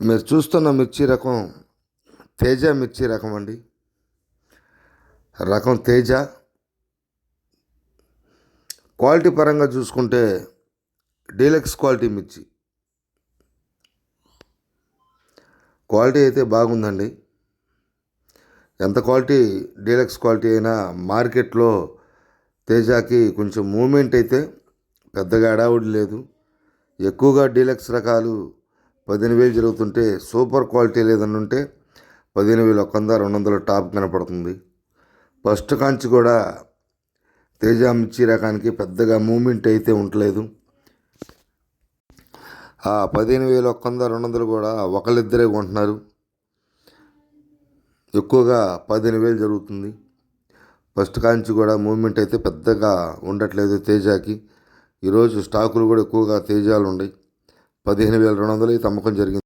మీరు చూస్తున్న మిర్చి రకం తేజ మిర్చి రకం అండి. రకం తేజ. క్వాలిటీ పరంగా చూసుకుంటే డీలక్స్ క్వాలిటీ మిర్చి. క్వాలిటీ అయితే బాగుందండి. ఎంత క్వాలిటీ డీలక్స్ క్వాలిటీ అయినా మార్కెట్లో తేజాకి కొంచెం మూమెంట్ అయితే పెద్దగా అడావుడి లేదు. ఎక్కువగా డీలక్స్ రకాలు 15,000 జరుగుతుంటే సూపర్ క్వాలిటీ లేదని ఉంటే 15,100 200 టాప్ కనపడుతుంది. ఫస్ట్ కాంచి కూడా తేజ మిర్చి రకానికి పెద్దగా మూమెంట్ అయితే ఉండలేదు. ఆ 15,100 200 కూడా ఒకళ్ళిద్దరే కొంటున్నారు. ఎక్కువగా 15,000 జరుగుతుంది. ఫస్ట్ కాంచి కూడా మూమెంట్ అయితే పెద్దగా ఉండట్లేదు తేజాకి. ఈరోజు స్టాకులు కూడా ఎక్కువగా తేజాలు ఉన్నాయి. 15,200 అమ్మకం జరిగింది.